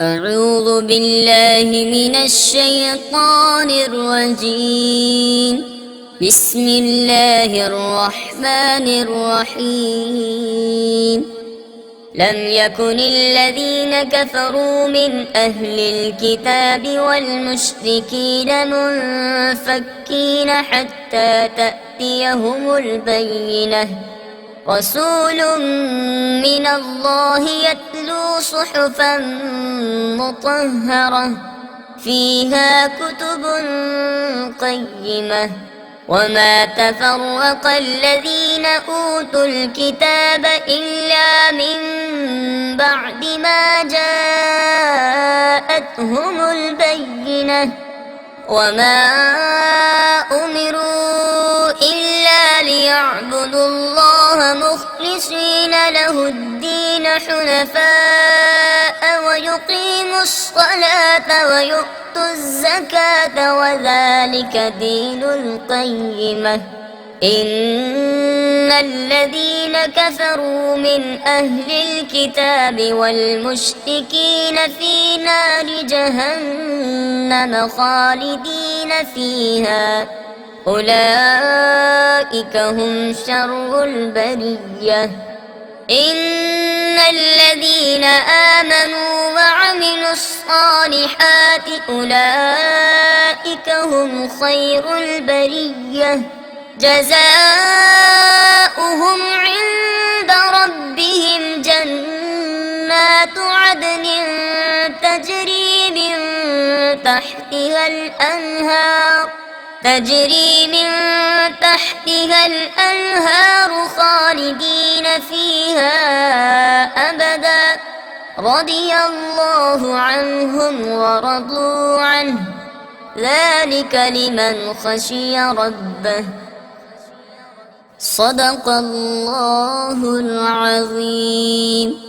أعوذ بالله من الشيطان الرجيم. بسم الله الرحمن الرحيم. لم يكن الذين كفروا من أهل الكتاب والمشركين منفكين حتى تأتيهم البينة. رسول من الله يتلو صحفا مطهرة فيها كتب قيمة. وما تفرق الذين أوتوا الكتاب إلا من بعد ما جاءتهم البينة. وما أمروا إلا ليعبدوا الله مخلصين له الدين حنفاء ويقيموا الصلاة ويؤتوا الزكاة وذلك دين القيمة. إن الذين كفروا من أهل الكتاب والمشركين في نار جهنم خالدين فيها أولئك هم شر البرية. إن الذين آمنوا وعملوا الصالحات أولئك هم خير البرية. جزاؤهم عند ربهم جنات عدن تجري من تحتها الأنهار خالدين فيها أبدا. رضي الله عنهم ورضوا عنه ذلك لمن خشي ربه. صدق الله العظيم.